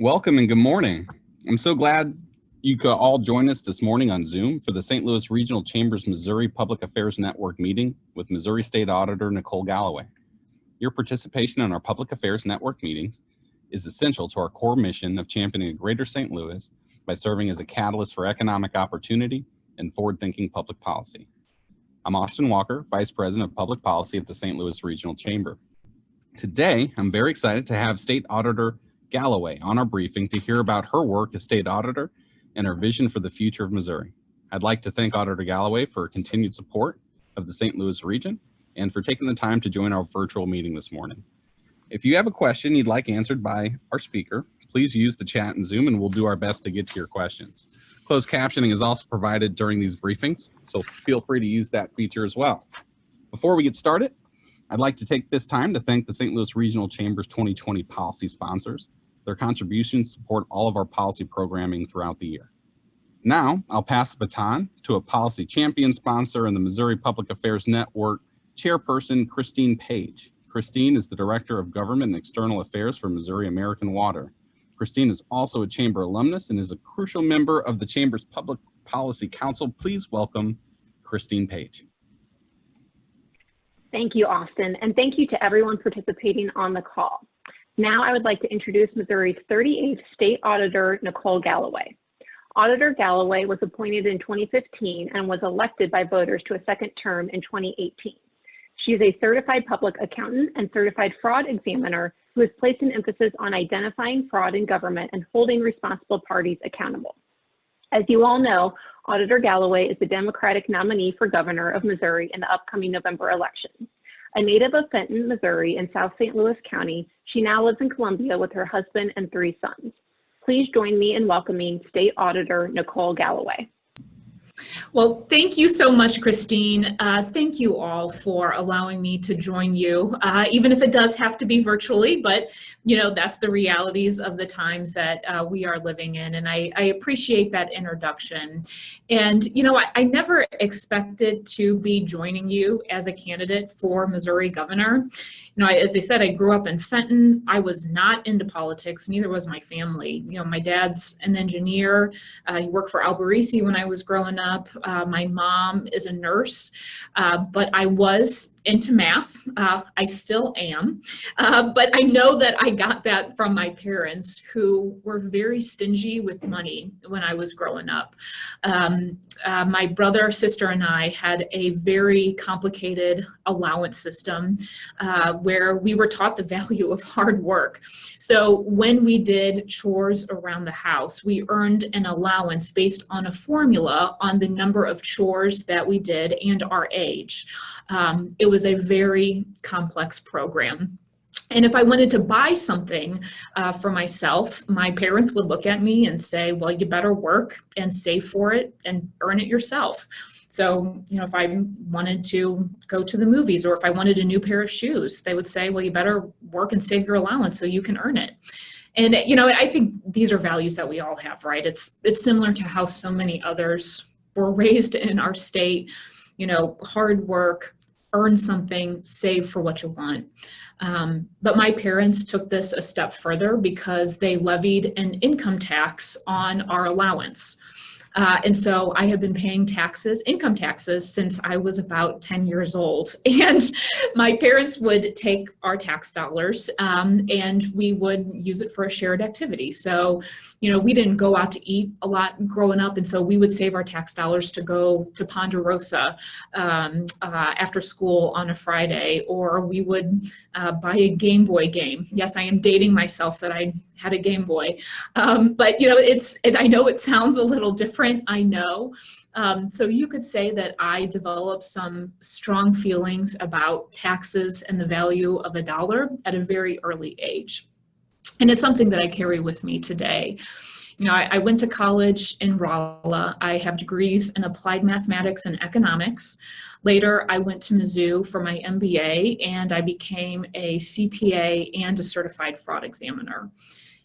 Welcome and good morning. I'm so glad you could all join us this morning on Zoom for the St. Louis Regional Chamber's Missouri Public Affairs Network meeting with Missouri State Auditor Nicole Galloway. Your participation in our Public Affairs Network meetings is essential to our core mission of championing greater St. Louis by serving as a catalyst for economic opportunity and forward-thinking public policy. I'm Austin Walker, Vice President of Public Policy at the St. Louis Regional Chamber. Today, I'm very excited to have State Auditor Galloway on our briefing to hear about her work as State Auditor and her vision for the future of Missouri. I'd like to thank Auditor Galloway for her continued support of the St. Louis region and for taking the time to join our virtual meeting this morning. If you have a question you'd like answered by our speaker, please use the chat in Zoom and we'll do our best to get to your questions. Closed captioning is also provided during these briefings, so feel free to use that feature as well. Before we get started, I'd like to take this time to thank the St. Louis Regional Chamber's 2020 policy sponsors. Their contributions support all of our policy programming throughout the year. Now, I'll pass the baton to a policy champion sponsor and the Missouri Public Affairs Network Chairperson, Christine Page. Christine is the Director of Government and External Affairs for Missouri American Water. Christine is also a Chamber alumnus and is a crucial member of the Chamber's Public Policy Council. Please welcome Christine Page. Thank you, Austin, and thank you to everyone participating on the call. Now I would like to introduce Missouri's 38th State Auditor, Nicole Galloway. Auditor Galloway was appointed in 2015 and was elected by voters to a second term in 2018. She is a certified public accountant and certified fraud examiner who has placed an emphasis on identifying fraud in government and holding responsible parties accountable. As you all know, Auditor Galloway is the Democratic nominee for governor of Missouri in the upcoming November election. A native of Fenton, Missouri in South St. Louis County, she now lives in Columbia with her husband and 3 sons. Please join me in welcoming State Auditor Nicole Galloway. Well, thank you so much, Christine. Thank you all for allowing me to join you, even if it does have to be virtually, but you know, that's the realities of the times that we are living in. And I appreciate that introduction. And, you know, I never expected to be joining you as a candidate for Missouri governor. You know, as I said, I grew up in Fenton. I was not into politics, neither was my family. You know, my dad's an engineer. He worked for Alberici when I was growing up. My mom is a nurse, but I was into math. I still am, but I know that I got that from my parents who were very stingy with money when I was growing up. My brother, sister, and I had a very complicated allowance system where we were taught the value of hard work. So when we did chores around the house, we earned an allowance based on a formula on the number of chores that we did and our age. It was a very complex program. And if I wanted to buy something for myself, my parents would look at me and say, well, you better work and save for it and earn it yourself. So, you know, if I wanted to go to the movies or if I wanted a new pair of shoes, they would say, well, you better work and save your allowance so you can earn it. And, you know, I think these are values that we all have, right? It's similar to how so many others were raised in our state, you know, hard work, earn something, save for what you want. But my parents took this a step further because they levied an income tax on our allowance. And so I have been paying taxes, income taxes, since I was about 10 years old. And my parents would take our tax dollars and we would use it for a shared activity. So, you know, we didn't go out to eat a lot growing up. And so we would save our tax dollars to go to Ponderosa after school on a Friday, or we would buy a Game Boy game. Yes, I am dating myself that I had a Game Boy. But, you know, I know it sounds a little different, I know. So you could say that I developed some strong feelings about taxes and the value of a dollar at a very early age. And it's something that I carry with me today. You know, I went to college in Rolla. I have degrees in applied mathematics and economics. Later, I went to Mizzou for my MBA, and I became a CPA and a certified fraud examiner.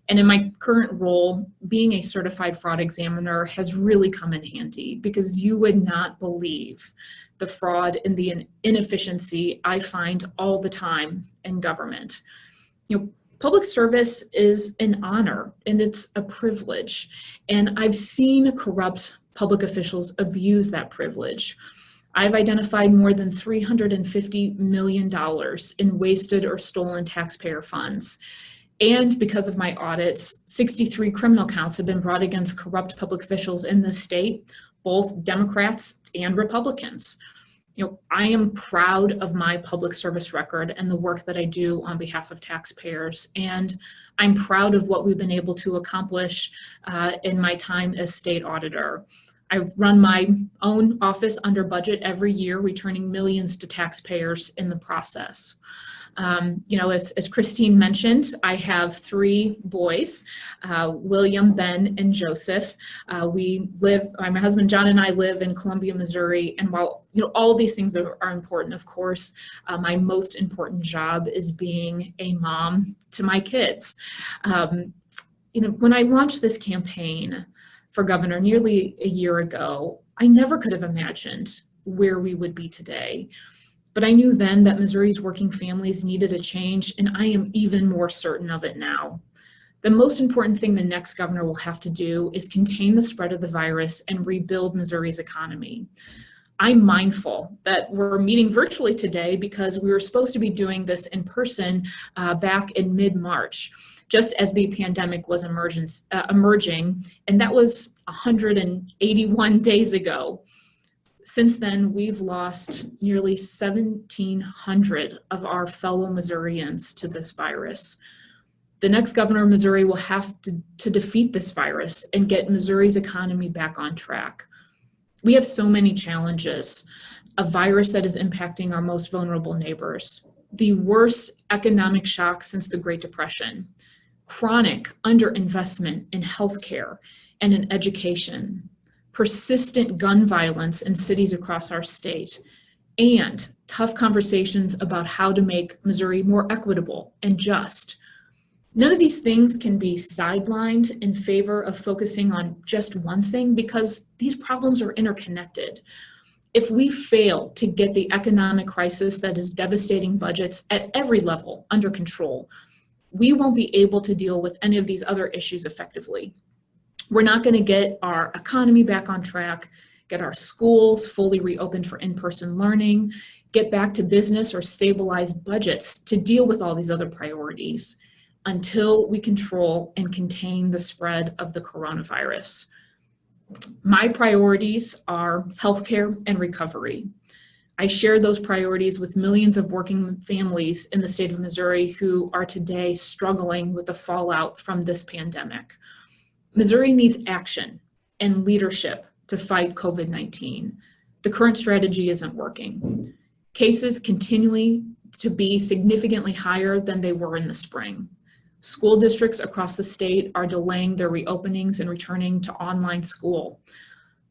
And in my current role, being a certified fraud examiner has really come in handy because you would not believe the fraud and the inefficiency I find all the time in government. You know, Public service is an honor and it's a privilege. And I've seen corrupt public officials abuse that privilege. I've identified more than $350 million in wasted or stolen taxpayer funds. And because of my audits, 63 criminal counts have been brought against corrupt public officials in this state, both Democrats and Republicans. I am proud of my public service record and the work that I do on behalf of taxpayers. And I'm proud of what we've been able to accomplish in my time as state auditor. I run my own office under budget every year, returning millions to taxpayers in the process. As Christine mentioned, I have 3 boys, William, Ben, and Joseph. My husband John and I live in Columbia, Missouri, and while all these things are important, of course, my most important job is being a mom to my kids. When I launched this campaign for governor nearly a year ago, I never could have imagined where we would be today. But I knew then that Missouri's working families needed a change, and I am even more certain of it now. The most important thing the next governor will have to do is contain the spread of the virus and rebuild Missouri's economy. I'm mindful that we're meeting virtually today because we were supposed to be doing this in person back in mid-March, just as the pandemic was emerging, and that was 181 days ago. Since then, we've lost nearly 1,700 of our fellow Missourians to this virus. The next governor of Missouri will have to defeat this virus and get Missouri's economy back on track. We have so many challenges: a virus that is impacting our most vulnerable neighbors, the worst economic shock since the Great Depression, chronic underinvestment in healthcare and in education, persistent gun violence in cities across our state, and tough conversations about how to make Missouri more equitable and just. None of these things can be sidelined in favor of focusing on just one thing because these problems are interconnected. If we fail to get the economic crisis that is devastating budgets at every level under control, we won't be able to deal with any of these other issues effectively. We're not going to get our economy back on track, get our schools fully reopened for in-person learning, get back to business or stabilize budgets to deal with all these other priorities until we control and contain the spread of the coronavirus. My priorities are healthcare and recovery. I share those priorities with millions of working families in the state of Missouri who are today struggling with the fallout from this pandemic. Missouri needs action and leadership to fight COVID-19. The current strategy isn't working. Cases continue to be significantly higher than they were in the spring. School districts across the state are delaying their reopenings and returning to online school.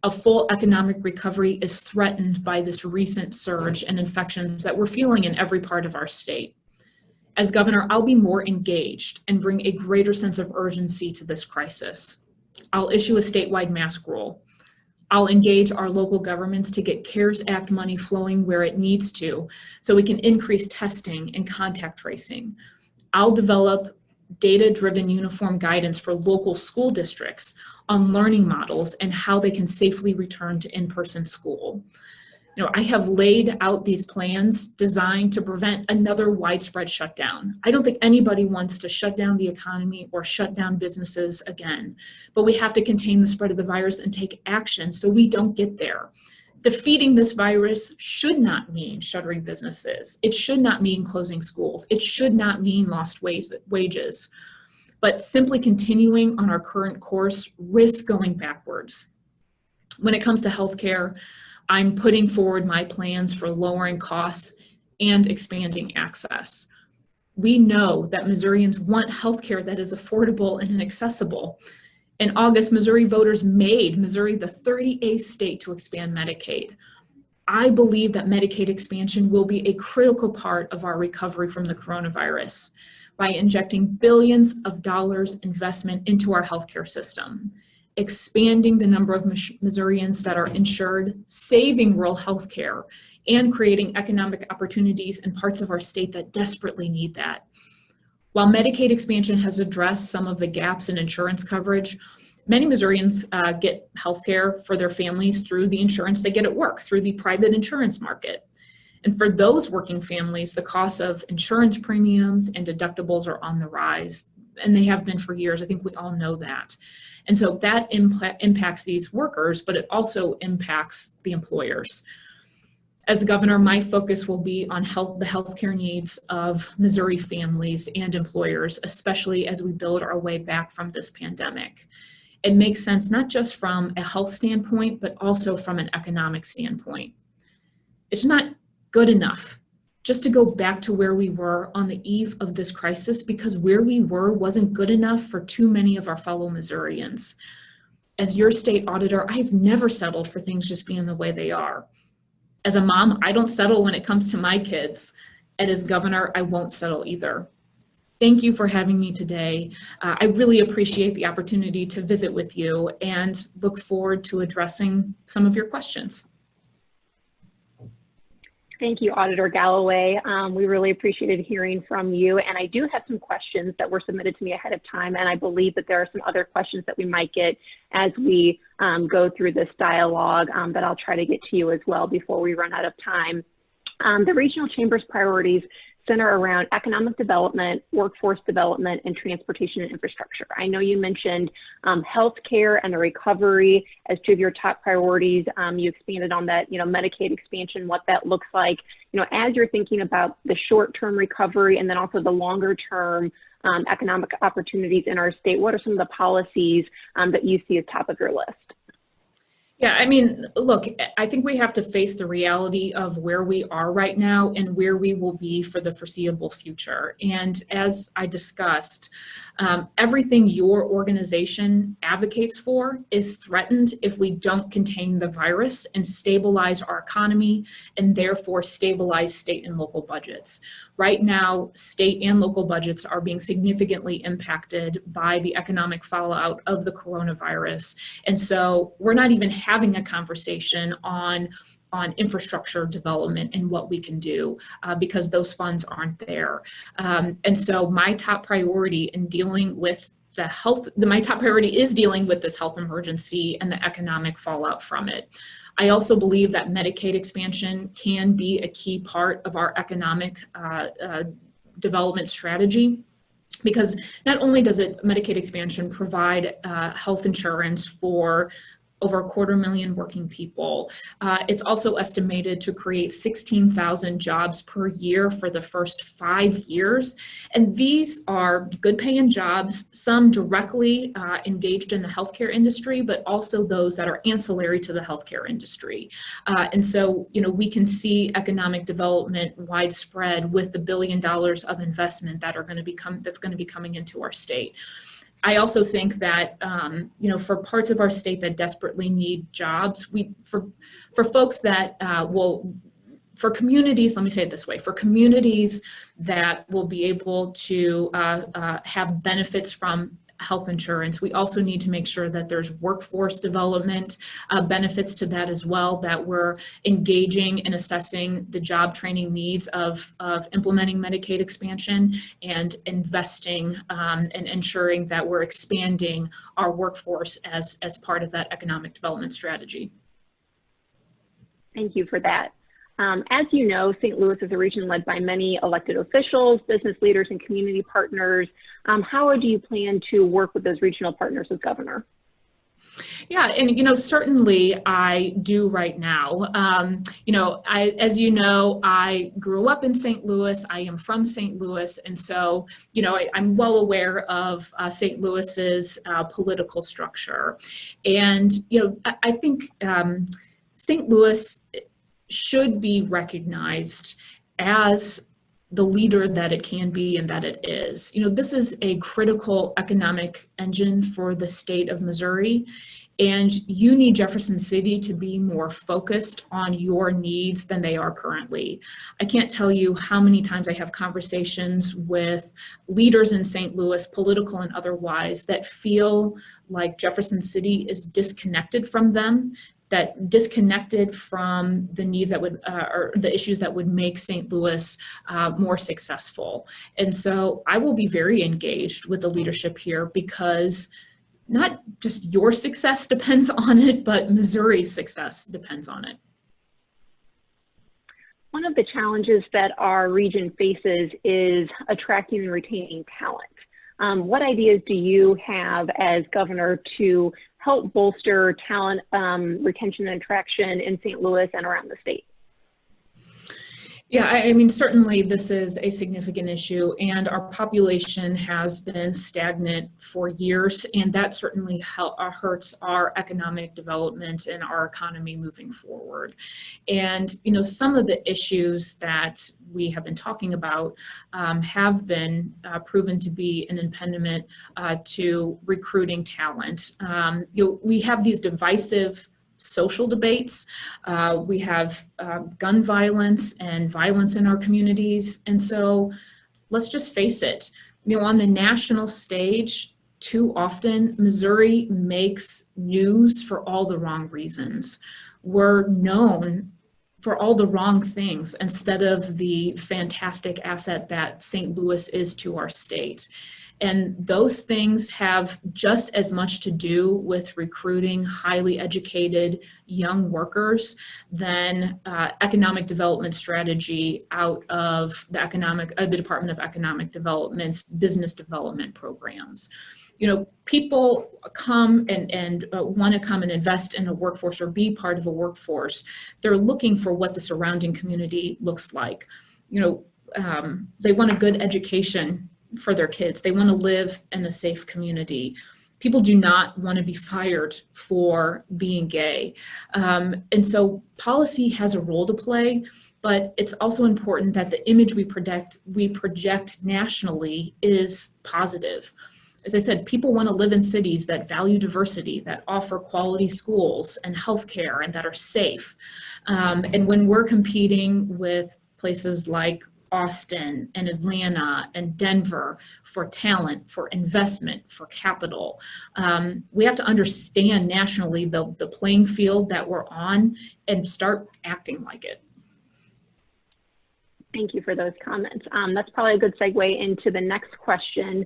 A full economic recovery is threatened by this recent surge in infections that we're feeling in every part of our state. As governor, I'll be more engaged and bring a greater sense of urgency to this crisis. I'll issue a statewide mask rule. I'll engage our local governments to get CARES Act money flowing where it needs to so we can increase testing and contact tracing. I'll develop data-driven uniform guidance for local school districts on learning models and how they can safely return to in-person school. I have laid out these plans designed to prevent another widespread shutdown. I don't think anybody wants to shut down the economy or shut down businesses again, but we have to contain the spread of the virus and take action so we don't get there. Defeating this virus should not mean shuttering businesses. It should not mean closing schools. It should not mean lost wages. But simply continuing on our current course risks going backwards. When it comes to healthcare, I'm putting forward my plans for lowering costs and expanding access. We know that Missourians want healthcare that is affordable and accessible. In August, Missouri voters made Missouri the 38th state to expand Medicaid. I believe that Medicaid expansion will be a critical part of our recovery from the coronavirus by injecting billions of dollars investment into our healthcare system, expanding the number of Missourians that are insured, saving rural healthcare, and creating economic opportunities in parts of our state that desperately need that. While Medicaid expansion has addressed some of the gaps in insurance coverage, many Missourians get health care for their families through the insurance they get at work, through the private insurance market. And for those working families, the cost of insurance premiums and deductibles are on the rise, and they have been for years. I think we all know that. And so that impacts these workers, but it also impacts the employers. As governor, my focus will be on the healthcare needs of Missouri families and employers, especially as we build our way back from this pandemic. It makes sense not just from a health standpoint, but also from an economic standpoint. It's not good enough just to go back to where we were on the eve of this crisis, because where we were wasn't good enough for too many of our fellow Missourians. As your state auditor, I've never settled for things just being the way they are. As a mom, I don't settle when it comes to my kids. And as governor, I won't settle either. Thank you for having me today. I really appreciate the opportunity to visit with you and look forward to addressing some of your questions. Thank you, Auditor Galloway. We really appreciated hearing from you. And I do have some questions that were submitted to me ahead of time. And I believe that there are some other questions that we might get as we go through this dialogue that I'll try to get to you as well before we run out of time. The Regional Chamber's priorities center around economic development, workforce development, and transportation and infrastructure. I know you mentioned healthcare and the recovery as two of your top priorities. You expanded on that, Medicaid expansion, what that looks like. As you're thinking about the short-term recovery and then also the longer-term economic opportunities in our state, what are some of the policies that you see as top of your list? Yeah, I mean, look, I think we have to face the reality of where we are right now and where we will be for the foreseeable future. And as I discussed, everything your organization advocates for is threatened if we don't contain the virus and stabilize our economy and therefore stabilize state and local budgets. Right now, state and local budgets are being significantly impacted by the economic fallout of the coronavirus. And so we're not even having a conversation on infrastructure development and what we can do because those funds aren't there. And so my top priority in dealing with my top priority is dealing with this health emergency and the economic fallout from it. I also believe that Medicaid expansion can be a key part of our economic development strategy, because not only does Medicaid expansion provide health insurance for over 250,000 working people. It's also estimated to create 16,000 jobs per year for the first 5 years. And these are good paying jobs, some directly engaged in the healthcare industry, but also those that are ancillary to the healthcare industry. And so, we can see economic development widespread with the $1 billion of investment that's going to be coming into our state. I also think that, for parts of our state that desperately need jobs, for folks that for communities, let me say it this way, for communities that will be able to have benefits from health insurance, we also need to make sure that there's workforce development benefits to that as well, that we're engaging and assessing the job training needs of implementing Medicaid expansion and investing and ensuring that we're expanding our workforce as part of that economic development strategy. Thank you for that. As you know, St. Louis is a region led by many elected officials, business leaders, and community partners. How do you plan to work with those regional partners as governor? Yeah, and certainly I do right now. As you know, I grew up in St. Louis. I am from St. Louis, and so I'm well aware of St. Louis's political structure, and I think St. Louis should be recognized as the leader that it can be and that it is. This is a critical economic engine for the state of Missouri, and you need Jefferson City to be more focused on your needs than they are currently. I can't tell you how many times I have conversations with leaders in St. Louis, political and otherwise, that feel like Jefferson City is disconnected from them, that disconnected from the needs that would, or the issues that would make St. Louis more successful. And so I will be very engaged with the leadership here, because not just your success depends on it, but Missouri's success depends on it. One of the challenges that our region faces is attracting and retaining talent. What ideas do you have as governor to help bolster talent retention and attraction in St. Louis and around the state? Yeah, I mean, certainly this is a significant issue, and our population has been stagnant for years, and that certainly hurts our economic development and our economy moving forward. And, you know, some of the issues that we have been talking about have been proven to be an impediment to recruiting talent. We have these divisive social debates. We have gun violence and violence in our communities. And so let's just face it, you know, on the national stage, too often Missouri makes news for all the wrong reasons. We're known for all the wrong things instead of the fantastic asset that St. Louis is to our state. And those things have just as much to do with recruiting highly educated young workers than economic development strategy out of the Department of Economic Development's business development programs. You know, people come and want to come and invest in a workforce or be part of a workforce. They're looking for what the surrounding community looks like. You know, they want a good education for their kids. They want to live in a safe community. People do not want to be fired for being gay. And so policy has a role to play, but it's also important that the image we project nationally is positive. As I said, people want to live in cities that value diversity, that offer quality schools and healthcare, and that are safe. And when we're competing with places like Austin and Atlanta and Denver for talent, for investment, for capital, we have to understand nationally the playing field that we're on and start acting like it. Thank you for those comments. That's probably a good segue into the next question.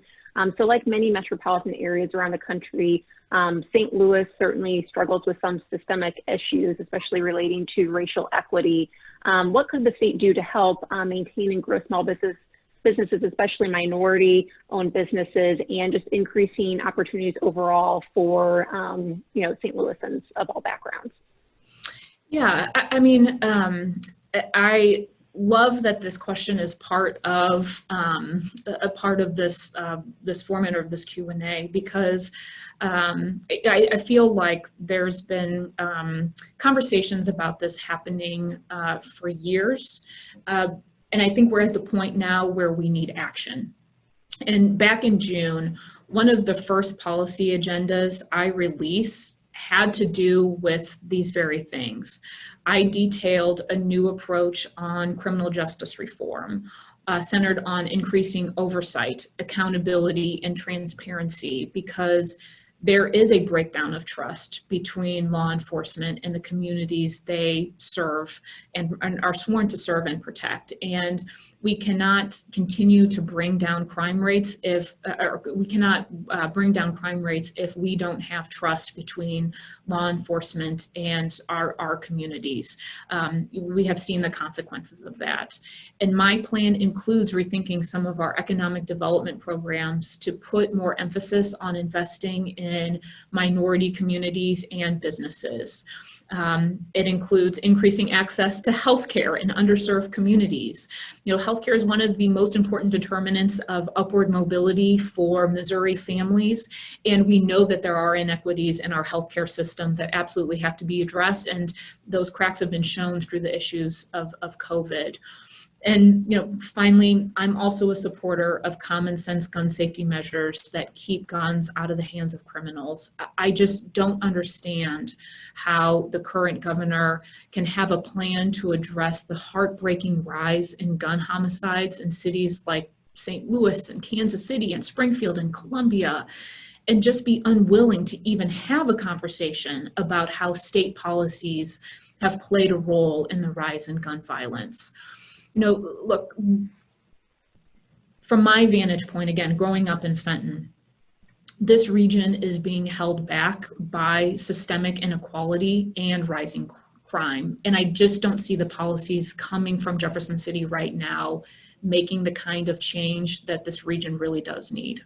So like many metropolitan areas around the country, St. Louis certainly struggles with some systemic issues, especially relating to racial equity. What could the state do to help maintain and grow small businesses, especially minority-owned businesses, and just increasing opportunities overall for you know, St. Louisans of all backgrounds? Yeah, I mean, I love that this question is part of this this format of this Q&A, because I feel like there's been conversations about this happening for years, and I think we're at the point now where we need action. And back in June, one of the first policy agendas I released had to do with these very things. I detailed a new approach on criminal justice reform, centered on increasing oversight, accountability, and transparency, because there is a breakdown of trust between law enforcement and the communities they serve and are sworn to serve and protect. And we cannot continue to bring down crime rates if we don't have trust between law enforcement and our communities. We have seen the consequences of that. And my plan includes rethinking some of our economic development programs to put more emphasis on investing in minority communities and businesses. It includes increasing access to healthcare in underserved communities. You know, healthcare is one of the most important determinants of upward mobility for Missouri families, and we know that there are inequities in our healthcare system that absolutely have to be addressed, and those cracks have been shown through the issues of COVID. And, you know, finally, I'm also a supporter of common sense gun safety measures that keep guns out of the hands of criminals. I just don't understand how the current governor can have a plan to address the heartbreaking rise in gun homicides in cities like St. Louis and Kansas City and Springfield and Columbia, and just be unwilling to even have a conversation about how state policies have played a role in the rise in gun violence. You know, look, from my vantage point, again, growing up in Fenton, this region is being held back by systemic inequality and rising crime. And I just don't see the policies coming from Jefferson City right now making the kind of change that this region really does need.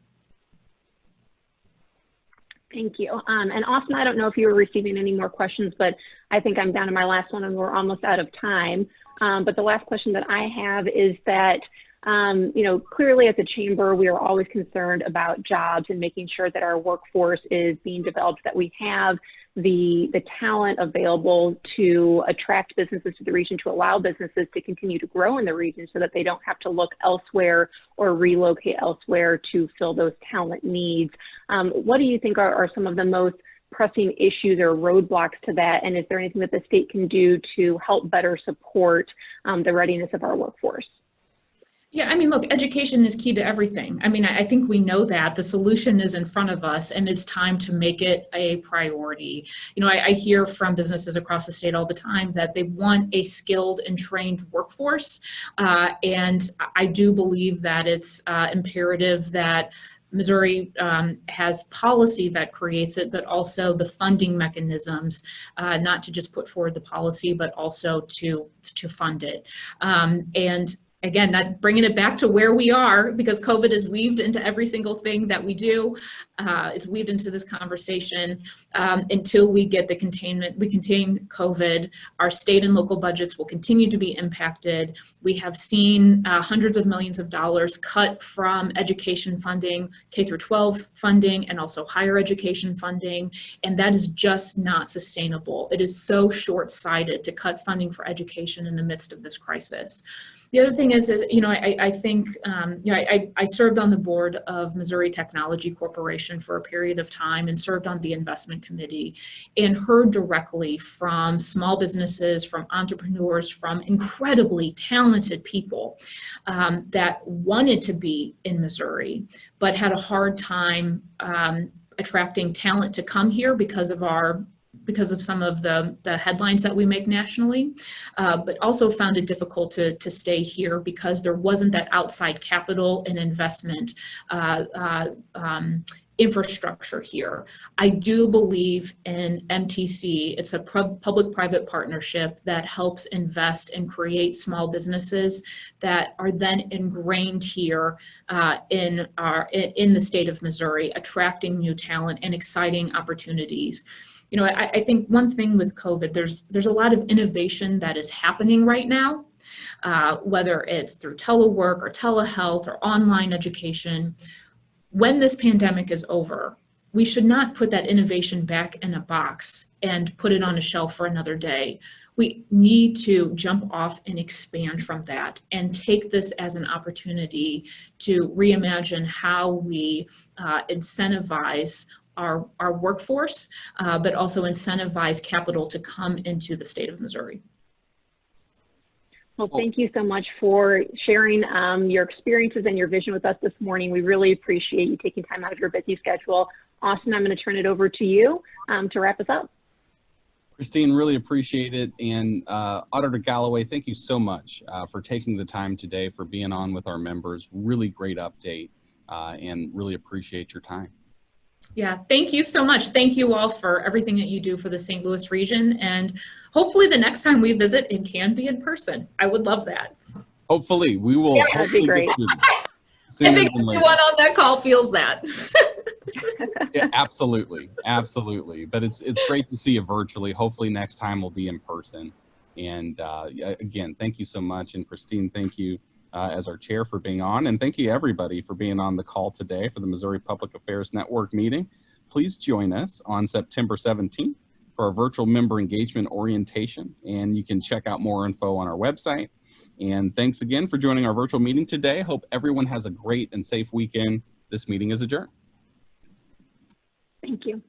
Thank you. And Austin, I don't know if you were receiving any more questions, but I think I'm down to my last one and we're almost out of time. But the last question that I have is that, you know, clearly as a chamber, we are always concerned about jobs and making sure that our workforce is being developed, that we have the talent available to attract businesses to the region, to allow businesses to continue to grow in the region so that they don't have to look elsewhere or relocate elsewhere to fill those talent needs. What do you think are some of the most pressing issues or roadblocks to that? And is there anything that the state can do to help better support the readiness of our workforce? Yeah, I mean, look, education is key to everything. I mean, I think we know that the solution is in front of us and it's time to make it a priority. You know, I hear from businesses across the state all the time that they want a skilled and trained workforce. And I do believe that it's imperative that Missouri has policy that creates it, but also the funding mechanisms, not to just put forward the policy, but also to fund it. And again, not bringing it back to where we are, because COVID is weaved into every single thing that we do. It's weaved into this conversation. Until we get the containment, we contain COVID, our state and local budgets will continue to be impacted. We have seen hundreds of millions of dollars cut from education funding, K through 12 funding, and also higher education funding. And that is just not sustainable. It is so short-sighted to cut funding for education in the midst of this crisis. The other thing is that, you know, I think, you know, I served on the board of Missouri Technology Corporation for a period of time and served on the investment committee and heard directly from small businesses, from entrepreneurs, from incredibly talented people that wanted to be in Missouri, but had a hard time attracting talent to come here because of some of the headlines that we make nationally, but also found it difficult to stay here because there wasn't that outside capital and investment infrastructure here. I do believe in MTC. It's a public-private partnership that helps invest and create small businesses that are then ingrained here in the state of Missouri, attracting new talent and exciting opportunities. You know, I think one thing with COVID, there's a lot of innovation that is happening right now, whether it's through telework or telehealth or online education. When this pandemic is over, we should not put that innovation back in a box and put it on a shelf for another day. We need to jump off and expand from that and take this as an opportunity to reimagine how we incentivize our workforce, but also incentivize capital to come into the state of Missouri. Well, thank you so much for sharing your experiences and your vision with us this morning. We really appreciate you taking time out of your busy schedule. Austin, I'm going to turn it over to you to wrap us up. Christine, really appreciate it. And Auditor Galloway, thank you so much for taking the time today, for being on with our members. Really great update and really appreciate your time. Yeah, thank you so much. Thank you all for everything that you do for the St. Louis region. And hopefully the next time we visit, it can be in person. I would love that. Hopefully, we will. Yeah, that'd be great. I think everyone on that call feels that. Yeah, absolutely, absolutely. But it's great to see you virtually. Hopefully next time we'll be in person. And again, thank you so much. And Christine, thank you as our chair for being on. And thank you everybody for being on the call today for the Missouri Public Affairs Network meeting. Please join us on September 17th for our virtual member engagement orientation. And you can check out more info on our website. And thanks again for joining our virtual meeting today. Hope everyone has a great and safe weekend. This meeting is adjourned. Thank you.